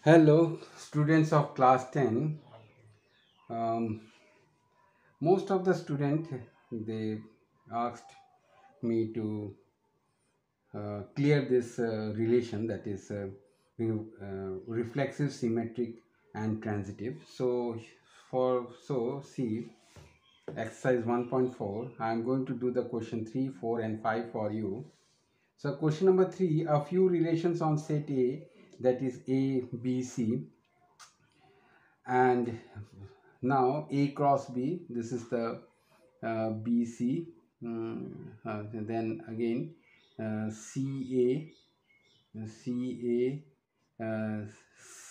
Hello, students of class 10. Um, most of the students they asked me to clear this relation, that is reflexive, symmetric, and transitive. So see exercise 1.4. I am going to do the question 3, 4, and 5 for you. So question number 3: a few relations on set A, that is A, B, C, and now A cross B, this is the BC, then again CA,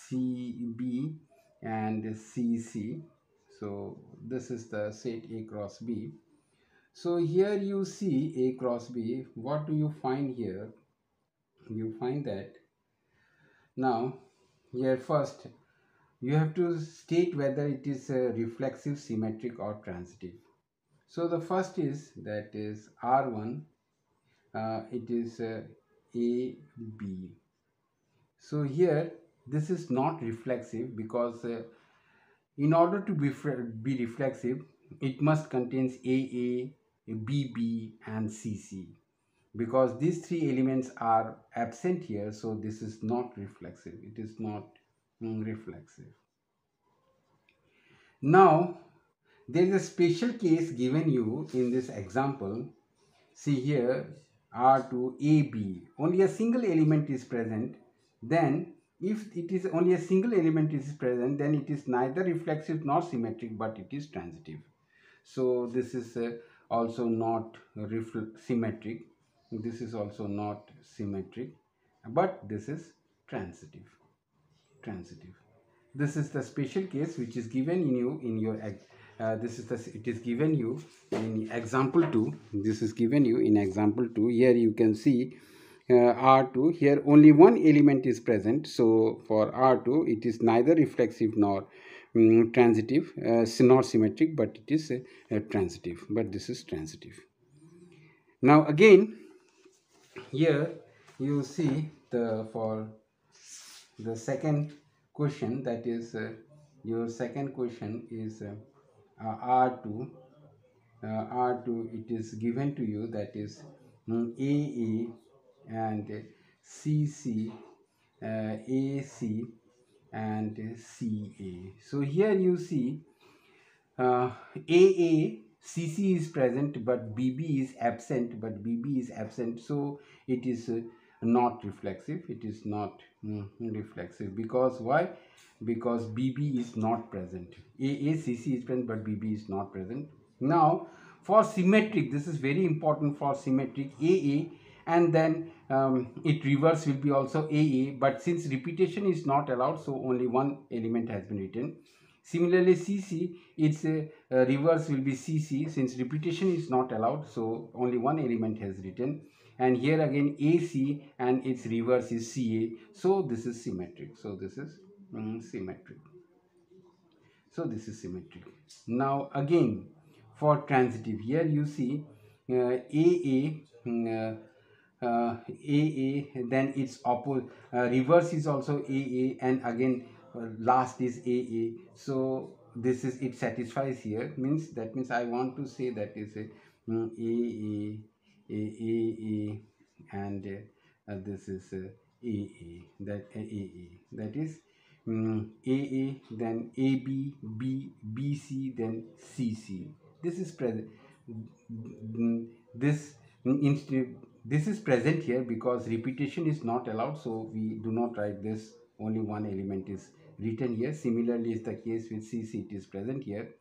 CB, and CC. So this is the set A cross B. So here you see A cross B. What do you find here? You find that now here first you have to state whether it is reflexive, symmetric, or transitive. So the first is, that is R1, it is AB. So here this is not reflexive because in order to be reflexive, it must contains AA, BB, and CC. Because these three elements are absent here, so this is not reflexive. It is not reflexive. Now, there is a special case given you in this example. See here, R2AB, only a single element is present. Then, if it is only a single element is present, then it is neither reflexive nor symmetric, but it is transitive. So, this is also not symmetric. This is also not symmetric, but this is transitive. Transitive. This is the special case which is given in you in your this is the it is given you in example 2. This is given you in example 2. Here you can see R2, here only one element is present. So for R2 it is neither reflexive nor transitive, nor symmetric, but it is transitive, but this is transitive. Now again, here you see the for the second question, that is your second question is R2. R2, it is given to you, that is AA and CC, AC and CA. So here you see AA, CC is present, but BB is absent, so it is not reflexive. It is not reflexive. Because why? Because BB is not present. AA, CC is present, but BB is not present. Now for symmetric, this is very important. For symmetric, AA and then it reverse will be also AA, but since repetition is not allowed, so only one element has been written. Similarly, CC, its reverse will be CC, since repetition is not allowed, so only one element has written. And here again AC and its reverse is CA, so this is symmetric. So this is symmetric. So this is symmetric. Now again for transitive, here you see AA, AA, then its opposite reverse is also AA, and again last is AA. So this is, it satisfies here, means that means I want to say that is a AA, AA, and this is AA, that AA, that is AA, then AB, BC, then CC. This is present. This this is present here because repetition is not allowed, so we do not write this. Only one element is written here. Similarly is the case with CC. It is present here.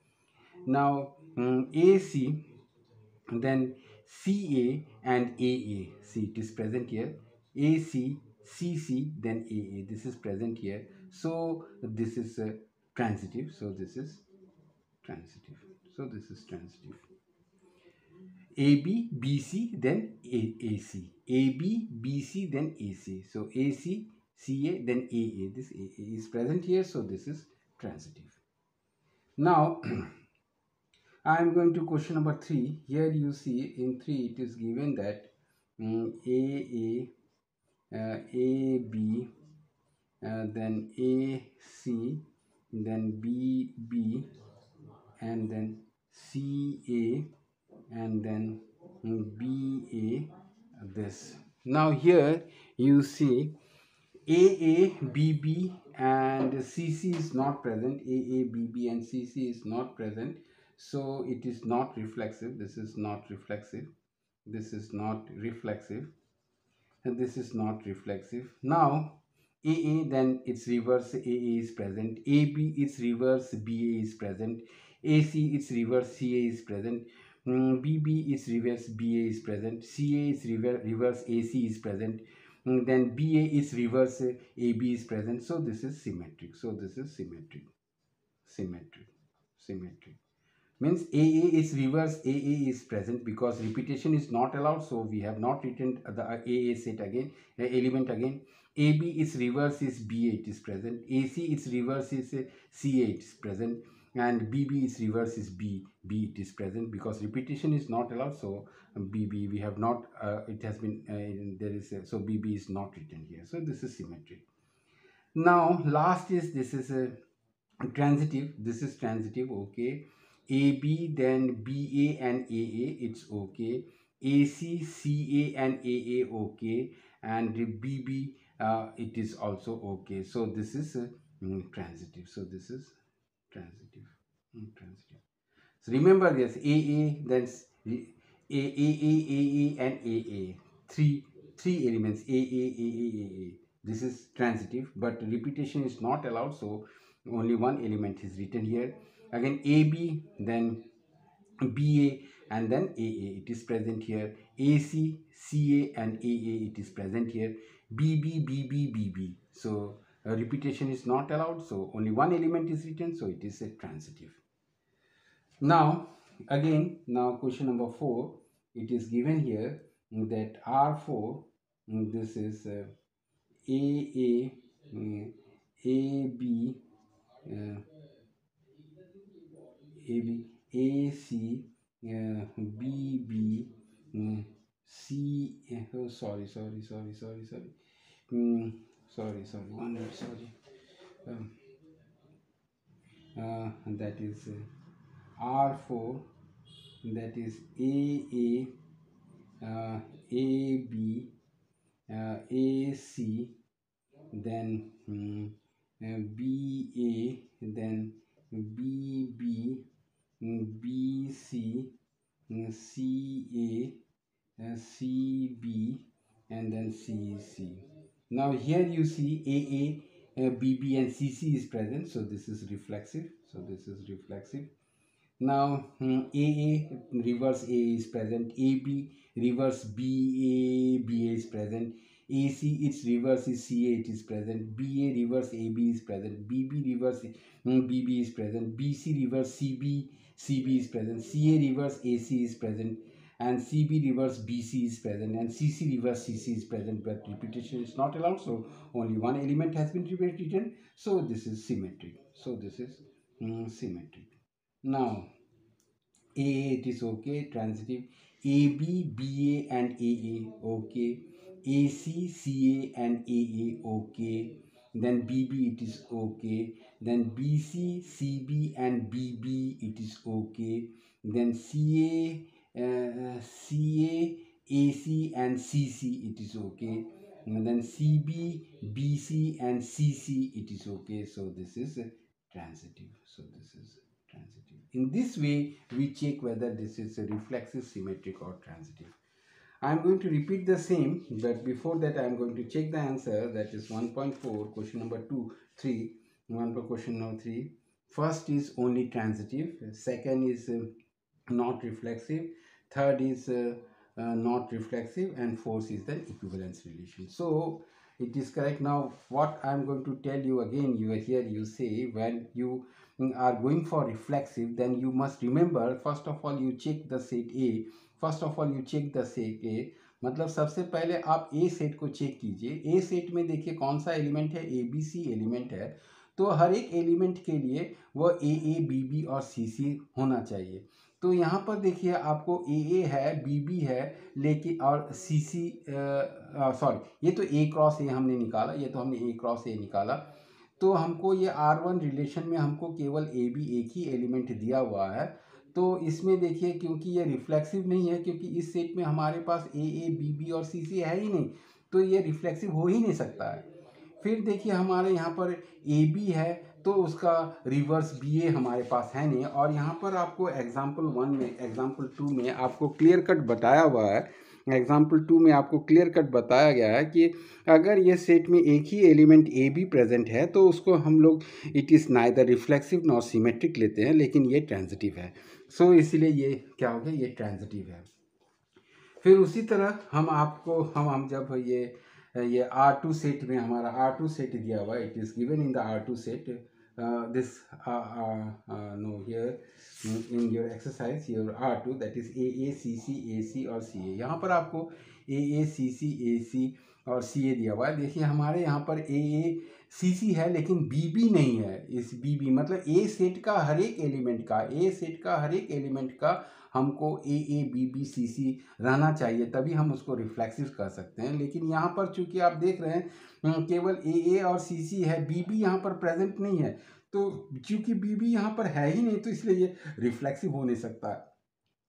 Now AC, then CA and AA. See, it is present here. AC, CC, then AA. This is present here. So this is transitive. So this is transitive. So this is transitive. AB, BC, then AC. AB, BC, then AC. So AC, CA, then AA. This AA is present here. So this is transitive. Now I am going to question number 3. Here you see in 3 it is given that AA, AB, then A C, then B B, and then C A, and then B A, this. Now here you see AA, BB and CC is not present. AA, BB and CC is not present. So it is not reflexive. This is not reflexive. This is not reflexive. And this is not reflexive. Now AA, then its reverse AA is present. AB, its reverse BA is present. AC, its reverse CA is present. BB, its reverse BA is present. CA, its reverse AC is present. Then BA is reverse AB is present. So this is symmetric. So this is symmetric. Symmetric. Symmetric means AA is reverse AA is present because repetition is not allowed, so we have not written the AA set again, element again. AB is reverse is BA, it is present. AC is reverse is CA, it is present. And BB is reverse is B it is present because repetition is not allowed, so BB we have not, it has been there is so BB is not written here, so this is symmetric. Now last is, this is a transitive, this is transitive, okay. AB, then BA and AA, it's okay. AC, CA and AA, okay. And BB, it is also okay. So this is transitive. So this is transitive. Transitive. So remember this, AA, then AA and AA. Three elements, AA. This is transitive, but repetition is not allowed, so only one element is written here. Again AB, then BA, and then AA, it is present here. AC, CA and AA, it is present here. BB, BB. So repetition is not allowed, so only one element is written, so it is a transitive. Now again, now question number 4, it is given here that R4, this is AA, AB, AB, AC, BB, C, oh, sorry, one minute, sorry. That is R4, that is AA, AB, AC, then BA, then BB, BC, CA, CB, and then CC. Now here you see AA, BB and CC is present, so this is reflexive. Now AA reverse A is present, AB reverse BA is present, AC its reverse is CA, it is present, BA reverse AB is present, BB reverse BB is present, BC reverse CB is present, CA reverse AC is present, and CB reverse BC is present, and CC reverse CC is present, but repetition is not allowed, so only one element has been written, so this is symmetric. So this is symmetric. Now AA, it is okay, transitive. AB, BA and AA, okay. AC, CA and AA, okay. Then BB, it is okay. Then BC, CB and BB, it is okay. Then CA, AC and CC, it is okay. And then CB, BC and CC, it is okay. So this is transitive. So this is transitive. In this way, we check whether this is a reflexive, symmetric or transitive. I am going to repeat the same, but before that I am going to check the answer, that is 1.4, question number 2, 3, 1 for question number 3. First is only transitive, second is not reflexive, third is not reflexive, and fourth is the equivalence relation. So it is correct. Now what I am going to tell you again, you are here, you say when you are going for reflexive, then you must remember, first of all you check the set A, मतलब सबसे पहले आप ए set को check कीजिए। ए set में देखिए कौन सा एलिमेंट है, ए बी सी एलिमेंट है, तो हर एक एलिमेंट के लिए वो ए बी बी और सी सी होना चाहिए। तो यहाँ पर देखिए आपको ए है, बी है, लेकिन और सी सॉरी, ये तो ए क्रॉस ए हमने निकाला, ये तो हमने ए क्रॉस ए निकाला। तो हमको ये R1 रिलेशन में हमको केवल ए बी एक ही एलिमेंट दिया हुआ है। तो इसमें देखिए क्योंकि ये रिफ्लेक्सिव नहीं है, क्योंकि इस सेट में हमारे पास ए बी और सी है ही नहीं, तो ये रिफ्लेक्सिव हो ही नहीं सकता है। फिर देखिए हमारे यहाँ पर ए बी है, तो उसका रिवर्स बी ए हमारे पास है नहीं। और यहाँ पर आपको एग्जाम्पल 2 में आपको क्लियर कट बताया हुआ है, एग्जाम्पल 2 में आपको क्लियर कट बताया गया है कि अगर ये सेट में एक ही एलिमेंट ए बी प्रेजेंट है तो उसको हम लोग it is neither reflexive nor symmetric लेते हैं, लेकिन ये ट्रांजिटिव है। सो इसीलिए ये क्या हो गया, ये ट्रांजिटिव है। फिर उसी तरह हम जब ये R2 सेट में हमारा R2 सेट दिया हुआ है, it is given in the R2 set, this no here in your exercise your R2 that is A C C और सी ए। यहाँ पर आपको ए सी और सी ए दिया हुआ है। देखिए हमारे यहाँ पर ए सी है, लेकिन बी नहीं है। इस बी मतलब ए सेट का हर एक एलिमेंट का हमको ए बी सी रहना चाहिए, तभी हम उसको रिफ्लेक्सिव कर सकते हैं। लेकिन यहाँ पर चूंकि आप देख रहे हैं केवल ए और सी है, बी यहाँ पर प्रेजेंट नहीं है, तो चूंकि बी यहाँ पर है ही नहीं, तो इसलिए ये रिफ्लेक्सिव हो नहीं सकता है।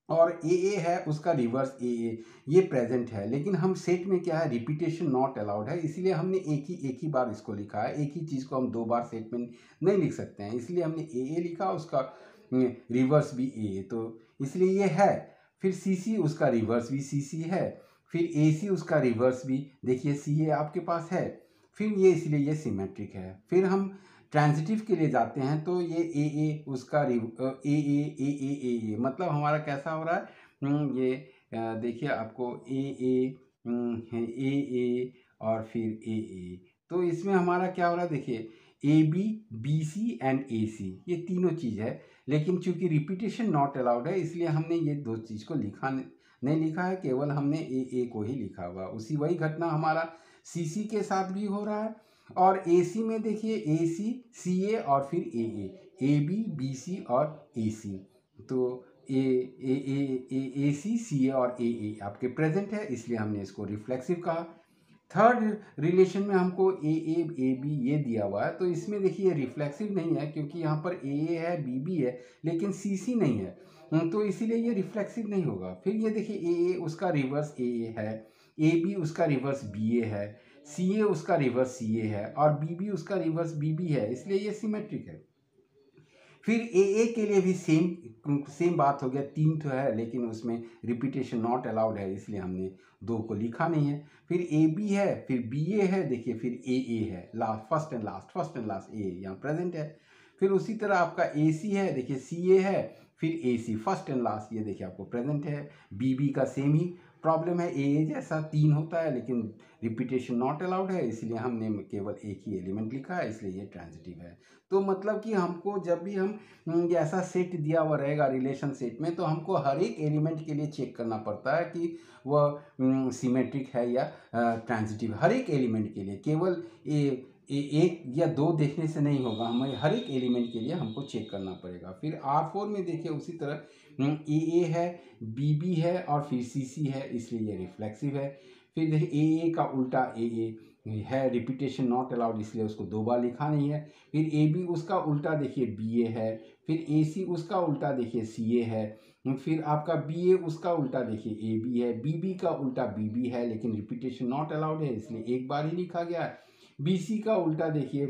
और ए है, उसका रिवर्स ए ये प्रेजेंट है, लेकिन हम सेट में क्या है, रिपीटेशन नॉट अलाउड है, इसलिए हमने एक ही बार इसको लिखा है। एक ही चीज़ को हम दो बार सेट में नहीं लिख सकते हैं, इसलिए हमने ए लिखा, उसका रिवर्स भी ए, तो इसलिए ये है। फिर सी उसका रिवर्स भी सी है, फिर ए उसका रिवर्स भी देखिए सी आपके पास है, फिर ये इसलिए ये सिमेट्रिक है। फिर हम ट्रांजिटिव के लिए जाते हैं, तो ये उसका ए मतलब हमारा कैसा हो रहा है, ये देखिए आपको ए और फिर ए, तो इसमें हमारा क्या हो रहा है, देखिए A B C and A सी, ये तीनों चीज़ है। लेकिन चूंकि रिपीटेशन नॉट अलाउड है, इसलिए हमने ये दो चीज़ को नहीं लिखा है, केवल हमने ए को ही लिखा हुआ। उसी वही घटना हमारा सी के साथ भी हो रहा है। और ए सी में देखिए ए सी ए और फिर ए बी सी और ए सी, तो ए सी ए और ए आपके प्रेजेंट है, इसलिए हमने इसको रिफ्लेक्सिव कहा। थर्ड रिलेशन में हमको ए बी ये दिया हुआ है, तो इसमें देखिए रिफ्लेक्सिव नहीं है, क्योंकि यहाँ पर ए है बी है, लेकिन सी नहीं है, तो इसीलिए ये रिफ्लेक्सिव नहीं होगा। फिर ये देखिए ए उसका रिवर्स ए है, ए बी उसका रिवर्स बी है, सी ए उसका रिवर्स सी ए है, और बी उसका रिवर्स बी है, इसलिए ये सिमेट्रिक है। फिर ए के लिए भी सेम बात हो गया, तीन तो है, लेकिन उसमें रिपीटेशन नॉट अलाउड है, इसलिए हमने दो को लिखा नहीं है। फिर ए बी है, फिर बी ए है, देखिए फिर ए है, लास्ट फर्स्ट एंड लास्ट ए यहाँ प्रेजेंट है। फिर उसी तरह आपका ए सी है, देखिए सी ए है, फिर ए सी फर्स्ट एंड लास्ट, ये देखिए आपको प्रेजेंट है। बी का सेम ही प्रॉब्लम है, ए जैसा तीन होता है, लेकिन रिपीटेशन नॉट अलाउड है, इसलिए हमने केवल एक ही एलिमेंट लिखा है, इसलिए ये ट्रांजिटिव है। तो मतलब कि हमको जब भी हम ऐसा सेट दिया हुआ रहेगा रिलेशन सेट में, तो हमको हर एक एलिमेंट के लिए चेक करना पड़ता है कि वह सिमेट्रिक है या ट्रांजिटिव, हर एक एलिमेंट के लिए। केवल एक या दो देखने से नहीं होगा, हमें हर एक एलिमेंट के लिए हमको चेक करना पड़ेगा। फिर R4 में देखिए उसी तरह ए है, बी है और फिर सी है, इसलिए ये रिफ्लेक्सिव है। फिर देखिए ए का उल्टा ए है, रिपीटेशन नॉट अलाउड, इसलिए उसको दो बार लिखा नहीं है। फिर ए बी उसका उल्टा देखिए बी है, फिर ए सी उसका उल्टा देखिए सी है, फिर आपका बी ए उसका उल्टा देखिए ए बी है, बी का उल्टा बी है, लेकिन रिपीटेशन नॉट अलाउड है, इसलिए एक बार ही लिखा गया है। बी सी का उल्टा देखिए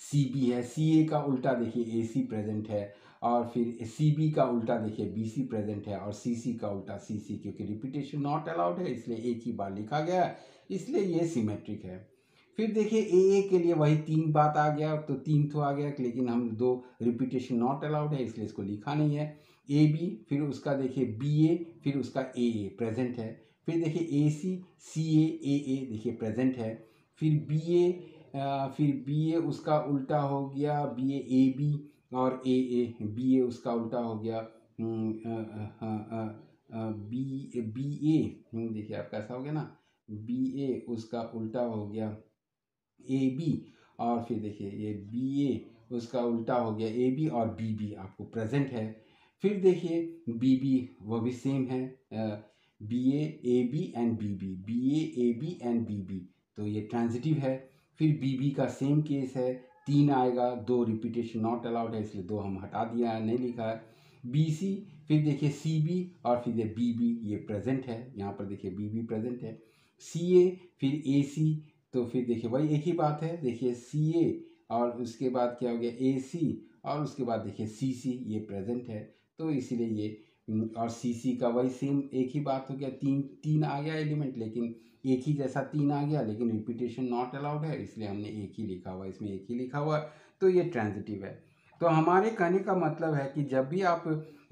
सी बी है, सी ए का उल्टा देखिए ए सी प्रेजेंट है, और फिर सी बी का उल्टा देखिए बी सी प्रेजेंट है, और सी का उल्टा सी क्योंकि रिपीटेशन नॉट अलाउड है, इसलिए एक ही बार लिखा गया है, इसलिए ये सिमेट्रिक है। फिर देखिए ए के लिए वही तीन बात आ गया, तो तीन तो आ गया, लेकिन हम दो रिपीटेशन नॉट अलाउड है, इसलिए इसको लिखा नहीं है। ए बी, फिर उसका देखिए बी ए, फिर उसका ए प्रेजेंट है। फिर देखिए ए सी ए देखिए प्रेजेंट है। फिर बी ए उसका उल्टा हो गया बी ए बी, और बी ए उसका उल्टा हो गया बी ए, देखिए आपका ऐसा हो गया ना, बी ए उसका उल्टा हो गया ए बी, और फिर देखिए ये बी ए उसका उल्टा हो गया ए बी, और बी आपको प्रेजेंट है। फिर देखिए बी बी, वो भी सेम है, B A B and B A B and B, तो ये ट्रांजिटिव है। फिर बी का सेम केस है, 3 आएगा, 2 रिपीटेशन नॉट अलाउड है, इसलिए 2 हम हटा दिया है, नहीं लिखा है। बी सी, फिर देखिए सी बी और फिर बी ये प्रेजेंट है, यहाँ पर देखिए बी प्रेजेंट है। सी ए, फिर ए सी, तो फिर देखिए वही एक ही बात है, देखिए सी ए और उसके बाद क्या हो गया ए सी, और उसके बाद देखिए सी सी, ये प्रेजेंट है, तो इसीलिए ये और सी सी का वही सेम एक ही बात हो गया, तीन आ गया एलिमेंट, लेकिन एक ही जैसा 3 आ गया, लेकिन रिपीटेशन नॉट अलाउड है, इसलिए हमने एक ही लिखा हुआ, इसमें एक ही लिखा हुआ, तो ये ट्रांजिटिव है। तो हमारे कहने का मतलब है कि जब भी आप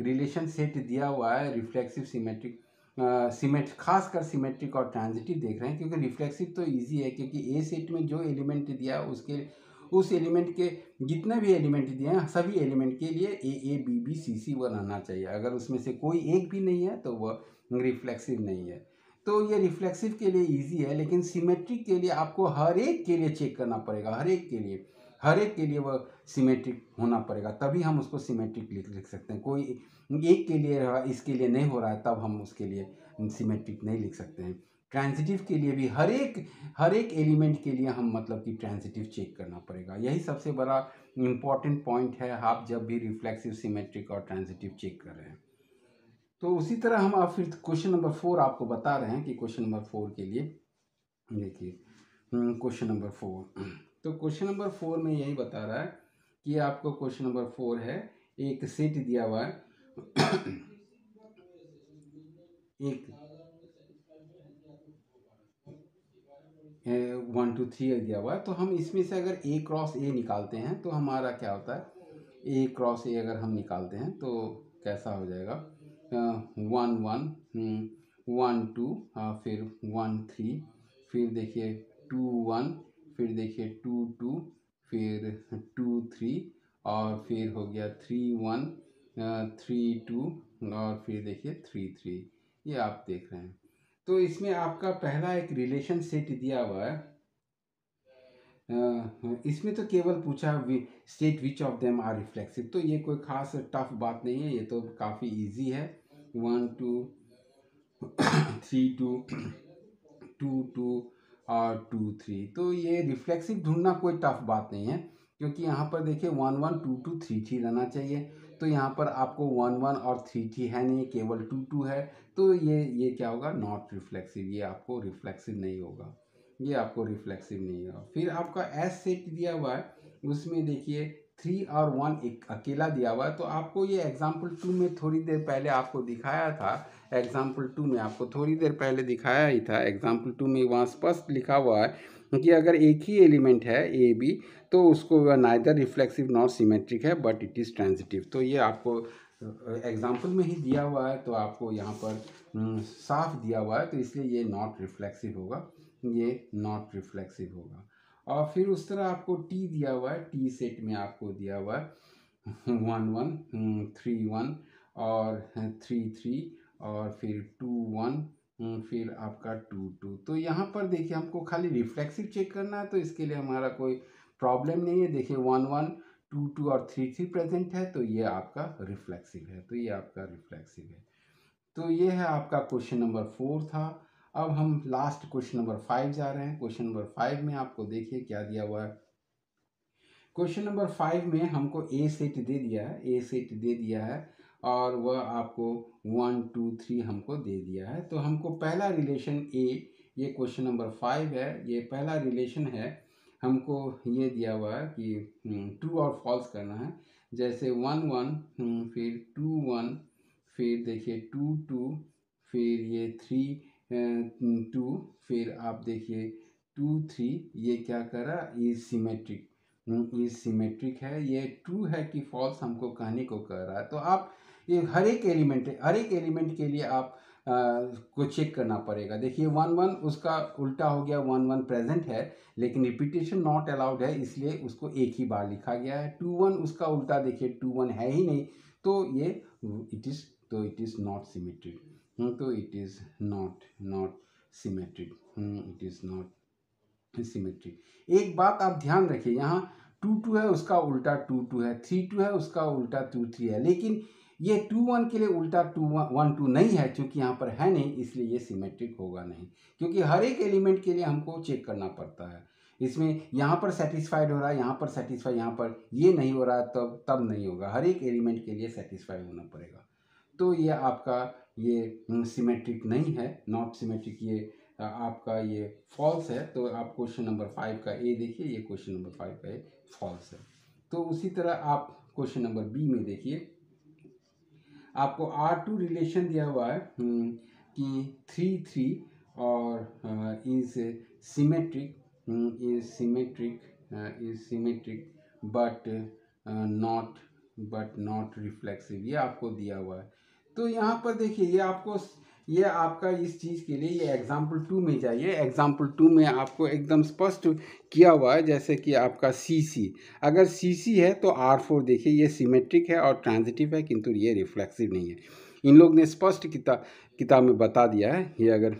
रिलेशन सेट दिया हुआ है रिफ्लेक्सिव सिमेट्रिक खासकर सिमेट्रिक और ट्रांजिटिव देख रहे हैं, क्योंकि रिफ्लेक्सिव तो इजी है, क्योंकि ए सेट में जो एलिमेंट दिया है उसके उस एलिमेंट के जितने भी एलिमेंट दिए हैं सभी एलिमेंट के लिए ए बी सी सी बनाना चाहिए। अगर उसमें से कोई एक भी नहीं है तो वह रिफ्लेक्सिव नहीं है। तो ये रिफ्लेक्सिव के लिए इजी है, लेकिन सिमेट्रिक के लिए आपको हर एक के लिए चेक करना पड़ेगा, हर एक के लिए वह सिमेट्रिक होना पड़ेगा, तभी हम उसको सिमेट्रिक लिख सकते हैं। कोई एक के लिए इसके लिए नहीं हो रहा है तब हम उसके लिए सिमेट्रिक नहीं लिख सकते हैं। ट्रांजिटिव के लिए भी हर एक एलिमेंट के लिए हम मतलब कि ट्रांजिटिव चेक करना पड़ेगा। यही सबसे बड़ा इम्पॉर्टेंट पॉइंट है आप जब भी रिफ्लेक्सिव सिमेट्रिक और ट्रांजिटिव चेक कर रहे हैं। तो उसी तरह हम आप फिर क्वेश्चन नंबर 4 आपको बता रहे हैं कि क्वेश्चन नंबर 4 के लिए देखिए क्वेश्चन नंबर 4, तो क्वेश्चन नंबर 4 में यही बता रहा है कि आपको क्वेश्चन नंबर 4 है, एक सेट दिया हुआ है एक 1 2 3 दिया हुआ है, तो हम इसमें से अगर ए क्रॉस ए निकालते हैं तो हमारा क्या होता है, ए क्रॉस ए अगर हम निकालते हैं तो कैसा हो जाएगा, 1 1 1 2, फिर 1 3, फिर देखिए 2 1, फिर देखिए 2 2, फिर 2 3, और फिर हो गया 3 1 3 2, और फिर देखिए 3 3, ये आप देख रहे हैं। तो इसमें आपका पहला एक रिलेशन सेट दिया हुआ है, इसमें तो केवल पूछा state which of them are reflexive, तो ये कोई खास टफ बात नहीं है, ये तो काफ़ी इजी है। 1 2 3 2 2 2 और 2 3, तो ये रिफ्लेक्सिव ढूंढना कोई टफ बात नहीं है, क्योंकि यहाँ पर देखिए 1 1 2 2 3 3 रहना चाहिए, तो यहाँ पर आपको 1 1 और 3 3 है नहीं, केवल 2 2 है, तो ये क्या होगा, नॉट रिफ्लेक्सिव, ये आपको रिफ्लेक्सिव नहीं होगा, ये आपको रिफ्लेक्सिव नहीं होगा। फिर आपका एस सेट दिया हुआ है, उसमें देखिए 3 और 1 एक अकेला दिया हुआ है, तो आपको ये एग्जाम्पल 2 में थोड़ी देर पहले आपको दिखाया था, एग्जाम्पल 2 में आपको थोड़ी देर पहले दिखाया ही था, एग्जाम्पल 2 में वहाँ स्पष्ट लिखा हुआ है कि अगर एक ही एलिमेंट है ए बी, तो उसको नाइदर रिफ्लेक्सिव नॉट सिमेट्रिक है बट इट इज़ ट्रांजिटिव, तो ये आपको एग्जाम्पल में ही दिया हुआ है, तो आपको यहाँ पर साफ दिया हुआ है, तो इसलिए ये नॉट रिफ्लेक्सिव होगा, ये नॉट रिफ्लेक्सिव होगा। और फिर उस तरह आपको टी दिया हुआ है, टी सेट में आपको दिया हुआ है 1 1 3 1 और 3 3 और फिर 2 1, फिर आपका 2 2, तो यहाँ पर देखिए हमको खाली रिफ्लेक्सिव चेक करना है, तो इसके लिए हमारा कोई प्रॉब्लम नहीं है। देखिए 1 1 2 2 और 3 3 प्रेजेंट है, तो ये आपका रिफ्लेक्सिव है, तो ये आपका रिफ्लेक्सिव है। तो ये है आपका क्वेश्चन नंबर 4 था। अब हम लास्ट क्वेश्चन नंबर 5 जा रहे हैं। क्वेश्चन नंबर 5 में आपको देखिए क्या दिया हुआ है। क्वेश्चन नंबर 5 में हमको ए सेट दे दिया है, ए सेट दे दिया है, और वह आपको 1 2 3 हमको दे दिया है। तो हमको पहला रिलेशन ए, ये क्वेश्चन नंबर 5 है, ये पहला रिलेशन है, हमको ये दिया हुआ है कि ट्रू और फॉल्स करना है। जैसे 1 1, फिर 2 1, फिर देखिए 2 2, फिर ये 3 2, फिर आप देखिए 2 3, ये क्या करा, इज सिमेट्रिक, ये सिमेट्रिक है, ये ट्रू है कि फॉल्स हमको कहने को कह रहा है। तो आप ये हर एक एलिमेंट के लिए आप को चेक करना पड़ेगा। देखिए 1 1 उसका उल्टा हो गया, 1 1 प्रेजेंट है लेकिन रिपीटेशन नॉट अलाउड है, इसलिए उसको एक ही बार लिखा गया है। 2 1 उसका उल्टा, देखिए 2 1 है ही नहीं, तो ये इट इज़ नॉट सिमेट्रिक, तो it is not symmetric, it is not symmetric. एक बात आप ध्यान रखिए, यहाँ 2 2 है उसका उल्टा 2 2 है, 3 2 है उसका उल्टा 2 3 है, लेकिन ये 2 1 के लिए उल्टा 2 1 2 नहीं है, क्योंकि यहाँ पर है नहीं, इसलिए ये सिमेट्रिक होगा नहीं, क्योंकि हर एक एलिमेंट के लिए हमको चेक करना पड़ता है। इसमें यहाँ पर सेटिस्फाइड हो रहा है, यहाँ पर सेटिस्फाई, यहाँ पर ये नहीं हो रहा है, तब नहीं होगा। हर एक एलिमेंट के लिए सेटिस्फाई होना पड़ेगा। तो ये आपका ये सिमेट्रिक नहीं है, नॉट सिमेट्रिक, ये आपका ये फॉल्स है। तो आप क्वेश्चन नंबर 5 का ए देखिए, ये क्वेश्चन नंबर 5 का ए फॉल्स है। तो उसी तरह आप क्वेश्चन नंबर बी में देखिए, आपको R2 रिलेशन दिया हुआ है कि 3 3 और is symmetric, but not reflexive, ये आपको दिया हुआ है। तो यहाँ पर देखिए, ये आपका इस चीज़ के लिए, ये एग्जाम्पल 2 में जाइए। एग्जाम्पल 2 में आपको एकदम स्पष्ट किया हुआ है, जैसे कि आपका CC, अगर CC है तो R4 देखिए, ये सिमेट्रिक है और ट्रांजिटिव है, किंतु ये रिफ्लेक्सिव नहीं है। इन लोग ने स्पष्ट किताब में बता दिया है। ये अगर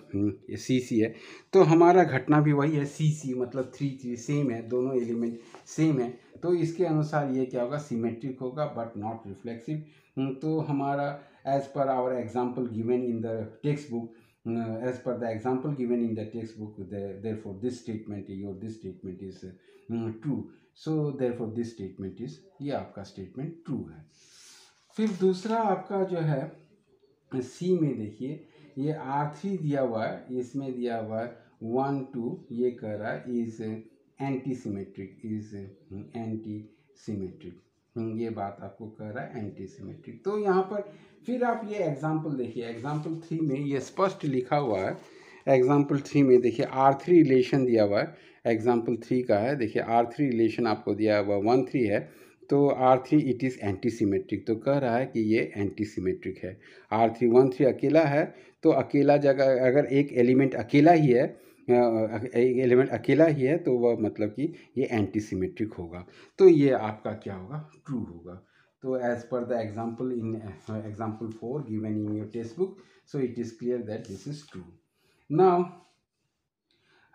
ये CC है तो हमारा घटना भी वही है, CC मतलब 3 3 सेम है, दोनों एलिमेंट सेम है, तो इसके अनुसार ये क्या होगा, सिमेट्रिक होगा बट नॉट रिफ्लेक्सिव। तो हमारा as per our example given in the text book, as per the example given in the textbook, therefore this statement is true, so therefore this statement is, ये आपका statement true है। फिर दूसरा आपका जो है सी में देखिए, ये R3 दिया हुआ है, इसमें दिया हुआ है 1 2, ये कह रहा है इज एंटी सिमेट्रिक, ये बात आपको कह रहा है एंटी सिमेट्रिक। तो यहाँ पर फिर आप ये एग्जाम्पल देखिए, एग्जाम्पल 3 में ये स्पष्ट लिखा हुआ है। एग्जाम्पल 3 में देखिए R3 रिलेशन दिया हुआ है, एग्जाम्पल 3 का है। देखिए R3 रिलेशन आपको दिया हुआ 1 3 है, तो R3 it is anti symmetric, तो कह रहा है कि ये एंटी सिमेट्रिक है। R3 1 3 अकेला है, तो अकेला जगह अगर एक एलिमेंट अकेला ही है, एक एलिमेंट अकेला ही है, तो वह मतलब कि ये एंटी सिमेट्रिक होगा। तो ये आपका क्या होगा, ट्रू होगा। तो as per the example in example 4 given in your text book, so it is clear that this is true. Now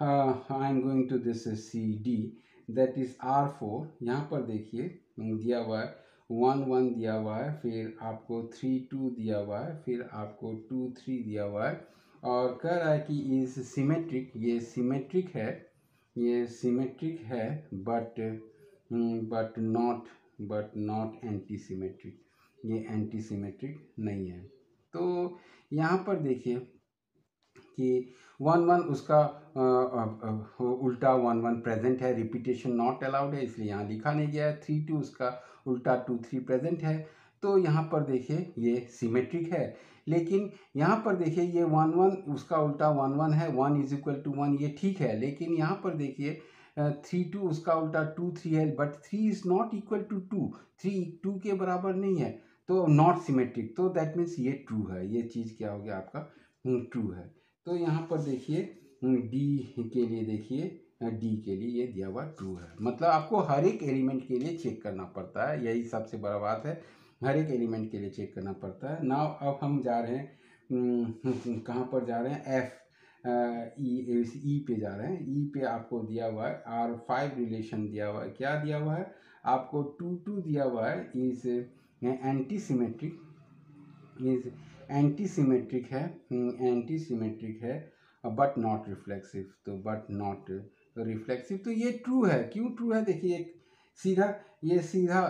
I am going to this CD, that is R4। यहाँ पर देखिए दिया हुआ है 1 1 दिया हुआ है, फिर आपको 3 2 दिया हुआ है, फिर आपको 2 3 दिया हुआ है, और कह रहा है कि इज सिमेट्रिक, ये सिमेट्रिक है, ये सिमेट्रिक है बट नॉट एंटी सिमेट्रिक, ये एंटी सिमेट्रिक नहीं है। तो यहाँ पर देखिए कि 1 1 उसका उल्टा 1 1 प्रेजेंट है, रिपीटेशन नॉट अलाउड है, इसलिए यहाँ लिखा नहीं गया है। 3 2 उसका उल्टा 2 3 प्रेजेंट है, तो यहाँ पर देखिए ये सिमेट्रिक है। लेकिन यहाँ पर देखिए ये 1 1 उसका उल्टा 1 1 है, 1 इज इक्वल टू 1, ये ठीक है। लेकिन यहाँ पर देखिए 3 2 उसका उल्टा 2 3 है, but 3 is not equal to 2, 3 2 के बराबर नहीं है, तो नॉट सिमेट्रिक। तो दैट मीन्स ये ट्रू है, ये चीज़ क्या हो गया आपका, ट्रू है। तो यहाँ पर देखिए डी के लिए, देखिए डी के लिए ये दिया हुआ ट्रू है। मतलब आपको हर एक एलिमेंट के लिए चेक करना पड़ता है, यही सबसे बड़ा बात है, हर एक एलिमेंट के लिए चेक करना पड़ता है। नाउ अब हम जा रहे हैं कहाँ पर जा रहे हैं, एफ ई पे जा रहे हैं। ई पे आपको दिया हुआ है R5 रिलेशन दिया हुआ है, क्या दिया हुआ है आपको 2 2 दिया हुआ है, is anti symmetric, anti symmetric है बट नॉट रिफ्लेक्सिव, तो बट नॉट रिफ्लेक्सिव, तो ये ट्रू है। क्यों ट्रू है, देखिए ये सीधा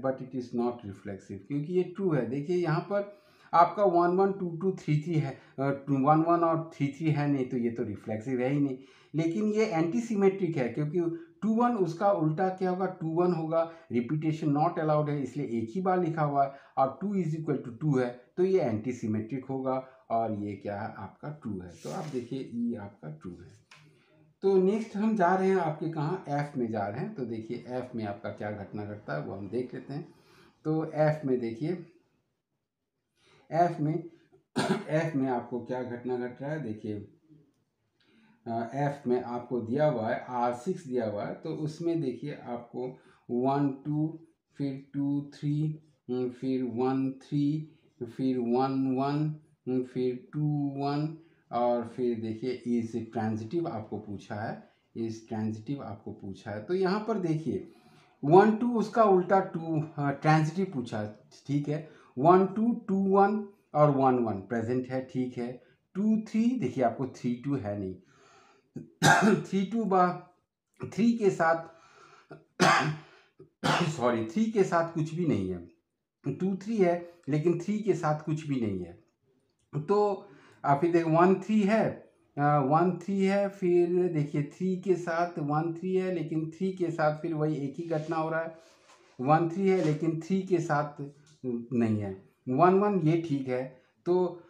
but it is not reflexive, क्योंकि ये ट्रू है। देखिए यहाँ पर आपका 1 1 2 2 3 3 है, 1 1 और 3 3 है नहीं, तो ये तो रिफ्लेक्सिव है ही नहीं। लेकिन ये एंटी सिमेट्रिक है, क्योंकि 2 1 उसका उल्टा क्या होगा, 2 1 होगा, रिपीटेशन नॉट अलाउड है, इसलिए एक ही बार लिखा हुआ है, और 2 इज इक्वल टू 2 है, तो ये एंटी सिमेट्रिक होगा, और ये क्या है आपका ट्रू है। तो आप देखिए ई आपका ट्रू है। तो नेक्स्ट हम जा रहे हैं आपके कहाँ, एफ में जा रहे हैं। तो देखिए एफ में आपका क्या घटना घटता है वो हम देख लेते हैं। तो एफ में देखिए, एफ में आपको क्या घटना घट रहा है, देखिए एफ में आपको दिया हुआ है R6 दिया हुआ है, तो उसमें देखिए आपको 1 2 फिर 2 3 फिर 1 3 फिर 1 1 फिर 2 1, और फिर देखिए इज ट्रांजिटिव आपको पूछा है, इज ट्रांजिटिव आपको पूछा है। तो यहाँ पर देखिए 1 2 उसका उल्टा 2 ट्रांजिटिव पूछा, ठीक है। 1 2 2 1 और 1 1 प्रेजेंट है, ठीक है। 2 3 देखिए आपको 3 2 है नहीं। 3 2 बा 3 के साथ सॉरी 3 के साथ कुछ भी नहीं है। 2 3 है लेकिन 3 के साथ कुछ भी नहीं है। तो आप फिर देख 1 3 है, 1 3 है, फिर देखिए 3 के साथ 1 3 है लेकिन 3 के साथ फिर वही एक ही घटना हो रहा है। 1 3 है लेकिन 3 के साथ नहीं है। 1 1 ये ठीक है। तो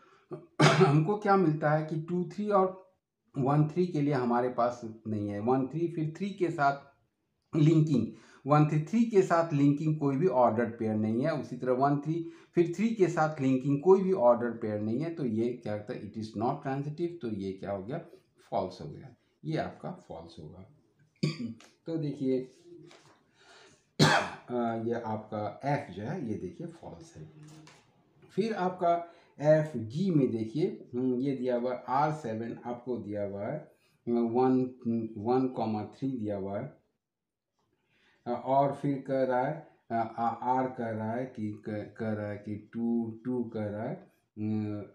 हमको क्या मिलता है कि 2 3 और 1 3 के लिए हमारे पास नहीं है। 1 3 फिर 3 के साथ लिंकिंग, 1 3 3 के साथ लिंकिंग कोई भी ऑर्डर पेयर नहीं है। उसी तरह 1 3 फिर 3 के साथ लिंकिंग कोई भी ऑर्डर पेयर नहीं है। तो ये क्या होता है, इट इज़ नॉट ट्रांजिटिव। तो ये क्या हो गया, फॉल्स हो गया, ये आपका फॉल्स होगा। तो देखिए ये आपका एफ जो है ये देखिए फॉल्स है। फिर आपका एफ जी में देखिए ये दिया हुआ R7 आपको दिया हुआ है 1,3 दिया हुआ है। और फिर कह रहा है आर कह रहा है कि कह रहा है कि 2 कह रहा है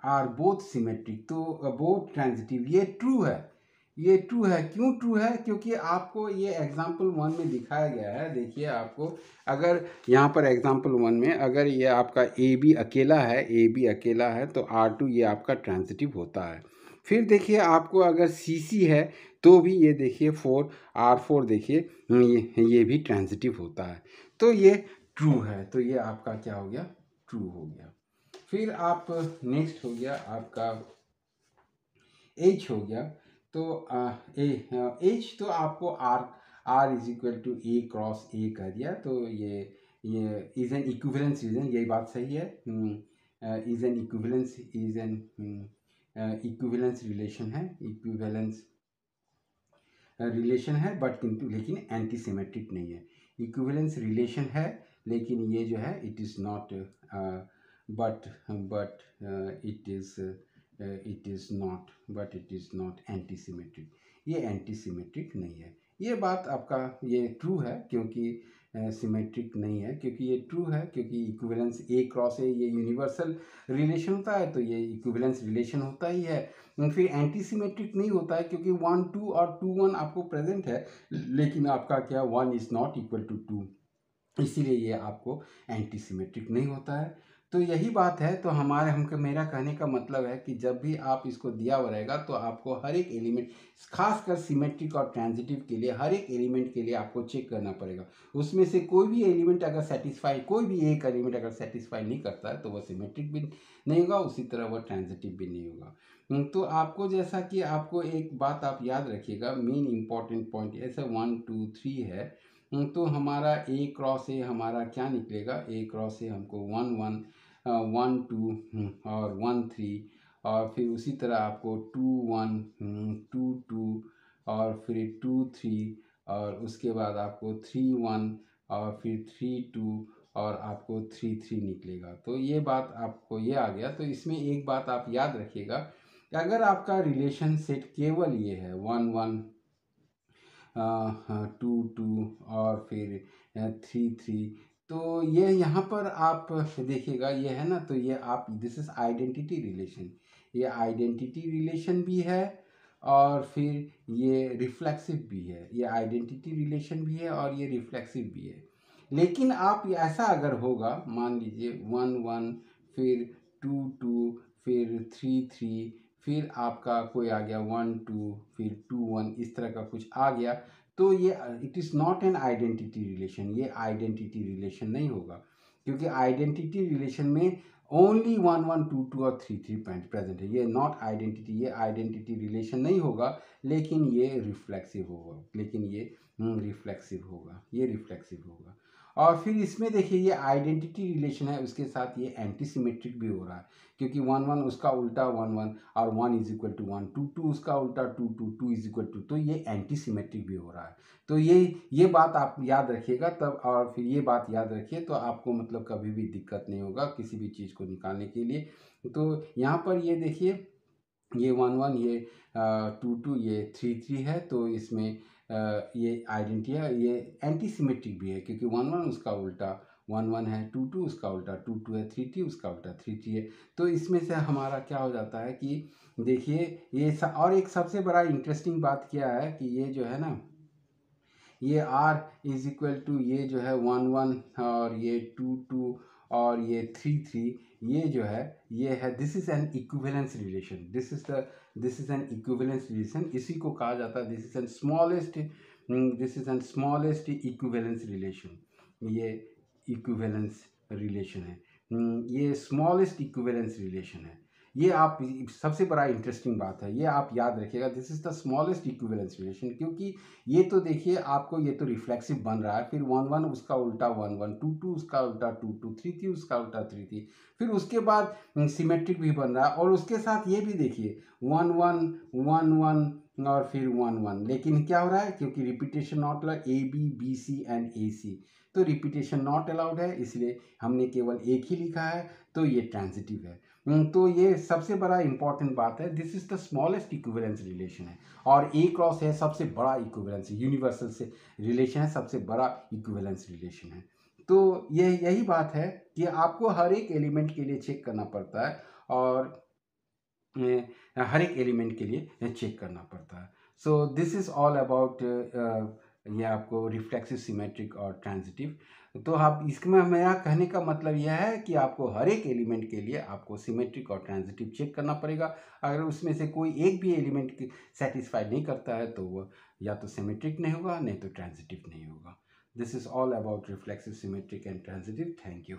आर बोथ सिमेट्रिक। तो बोथ ट्रांजिटिव, ये ट्रू है। ये ट्रू है, क्यों ट्रू है, क्योंकि आपको ये एग्जाम्पल 1 में दिखाया गया है। देखिए आपको अगर यहाँ पर एग्जाम्पल 1 में अगर ये आपका ए बी अकेला है, ए बी अकेला है तो R2 ये आपका ट्रांजिटिव होता है। फिर देखिए आपको अगर सी सी है तो भी ये देखिए 4 देखिए ये भी ट्रांजिटिव होता है। तो ये ट्रू है। तो ये आपका क्या हो गया, ट्रू हो गया। फिर आप नेक्स्ट हो गया आपका एच हो गया। तो एच तो आपको R is equal to A cross A कर दिया। तो ये इज एन इक्विवेलेंस रीजन, यही बात सही है। इज एन इक्विवेलेंस रिलेशन है, इक्विवेलेंस रिलेशन है बट किंतु लेकिन एंटी सिमेट्रिक नहीं है। इक्विवेलेंस रिलेशन है लेकिन ये जो है it is not but it is not but it is not anti symmetric. ये एंटी सिमेट्रिक नहीं है। ये बात आपका ये ट्रू है क्योंकि सिमेट्रिक नहीं है, क्योंकि ये ट्रू है क्योंकि इक्विवेलेंस ए क्रॉस ए ये यूनिवर्सल रिलेशन होता है। तो ये इक्विवेलेंस रिलेशन होता ही है। फिर एंटी सिमेट्रिक नहीं होता है क्योंकि 1 2 और 2 1 आपको प्रेजेंट है लेकिन आपका क्या 1 इज़ नॉट इक्वल टू 2, इसीलिए ये आपको एंटी सिमेट्रिक नहीं होता है। तो यही बात है। तो हमको मेरा कहने का मतलब है कि जब भी आप इसको दिया हुआ रहेगा तो आपको हर एक एलिमेंट, खासकर सिमेट्रिक और ट्रांजिटिव के लिए हर एक एलिमेंट के लिए आपको चेक करना पड़ेगा। उसमें से कोई भी एलिमेंट अगर सेटिस्फाई, कोई भी एक एलिमेंट अगर सेटिस्फाई नहीं करता है तो वह सिमेट्रिक भी नहीं होगा, उसी तरह वह ट्रांजिटिव भी नहीं होगा। तो आपको जैसा कि आपको एक बात आप याद रखिएगा, मेन इंपॉर्टेंट पॉइंट ऐसे 1 2 3 है। तो हमारा ए क्रॉस ए हमारा क्या निकलेगा, ए क्रॉस ए हमको 1 1 1 2 और 1 3 और फिर उसी तरह आपको 2 1 2 2 और फिर 2 3 और उसके बाद आपको 3 1 और फिर 3 2 और आपको 3 3 निकलेगा। तो ये बात आपको ये आ गया। तो इसमें एक बात आप याद रखिएगा, अगर आपका रिलेशन सेट केवल ये है 1 1 2 2 और फिर 3 3, तो ये यहाँ पर आप देखिएगा ये है ना, तो ये आप दिस इज आइडेंटिटी रिलेशन, ये आइडेंटिटी रिलेशन भी है और फिर ये रिफ्लेक्सिव भी है। ये आइडेंटिटी रिलेशन भी है और ये रिफ्लेक्सिव भी है। लेकिन आप ऐसा अगर होगा, मान लीजिए 1 1 फिर 2 2 फिर 3 3 फिर आपका कोई आ गया 1 2 फिर 2 1, इस तरह का कुछ आ गया, तो ये it is not an identity relation. ये आइडेंटिटी रिलेशन नहीं होगा क्योंकि आइडेंटिटी रिलेशन में ओनली 1 1 2 2 और 3 3 पॉइंट प्रेजेंट है। ये नॉट आइडेंटिटी, ये आइडेंटिटी रिलेशन नहीं होगा लेकिन ये रिफ्लेक्सिव होगा, लेकिन ये रिफ्लेक्सिव होगा, ये रिफ्लेक्सिव होगा। और फिर इसमें देखिए ये आइडेंटिटी रिलेशन है, उसके साथ ये एंटी सिमेट्रिक भी हो रहा है क्योंकि 1 1 उसका उल्टा 1 1 और 1 इज इक्वल टू 1, 2 2 उसका उल्टा 2 2 2 इज इक्वल टू, तो ये एंटी सिमेट्रिक भी हो रहा है। तो ये बात आप याद रखिएगा तब, और फिर ये बात याद रखिए तो आपको मतलब कभी भी दिक्कत नहीं होगा किसी भी चीज़ को निकालने के लिए। तो यहाँ पर ये देखिए ये 1 1 ये 2 2 ये 3 3 है। तो इसमें ये आइडेंटिटी है, ये एंटी सिमेट्रिक भी है क्योंकि 1 1 उसका उल्टा 1 1 है, 2 2 उसका उल्टा 2 2 है, 3 3 उसका उल्टा 3 3 है। तो इसमें से हमारा क्या हो जाता है कि देखिए और एक सबसे बड़ा इंटरेस्टिंग बात क्या है कि ये जो है ना, ये r इज इक्वल टू ये जो है 1 1 और ये 2 2 और ये 3 3, ये जो है ये है, this is an equivalence relation, this is an equivalence relation, इसी को कहा जाता है this is an smallest equivalence relation. ये इक्विवेलेंस रिलेशन है, ये स्मॉलेस्ट इक्विवेलेंस रिलेशन है। ये आप सबसे बड़ा इंटरेस्टिंग बात है, ये आप याद रखिएगा, this is the smallest equivalence relation. क्योंकि ये तो देखिए आपको ये तो रिफ्लेक्सिव बन रहा है, फिर 1 1 उसका उल्टा 1 1, 2 2 उसका उल्टा 2 2, 3 3 उसका उल्टा 3 3, फिर उसके बाद सिमेट्रिक भी बन रहा है, और उसके साथ ये भी देखिए 1 1 1 1 और फिर 1 1। लेकिन क्या हो रहा है, क्योंकि repetition not allowed, A B B C and A C, तो रिपीटेशन नॉट अलाउड है, इसलिए हमने केवल एक ही लिखा है, तो ये ट्रांजिटिव है। तो ये सबसे बड़ा इंपॉर्टेंट बात है, this is the smallest equivalence relation है। और ए क्रॉस है सबसे बड़ा इक्विवेलेंस, यूनिवर्सल से रिलेशन है, सबसे बड़ा इक्विवेलेंस रिलेशन है। तो यही बात है कि आपको हर एक एलिमेंट के लिए चेक करना पड़ता है, और हर एक एलिमेंट के लिए चेक करना पड़ता है। So this is all about ये आपको रिफ्लेक्सिव, सिमेट्रिक और ट्रांजिटिव। तो आप इसमें मेरा कहने का मतलब यह है कि आपको हर एक एलिमेंट के लिए आपको सिमेट्रिक और ट्रांजिटिव चेक करना पड़ेगा। अगर उसमें से कोई एक भी एलिमेंट सेटिस्फाई नहीं करता है तो वो या तो सिमेट्रिक नहीं होगा, नहीं तो ट्रांजिटिव नहीं होगा। This is all about reflexive, symmetric and transitive. Thank you.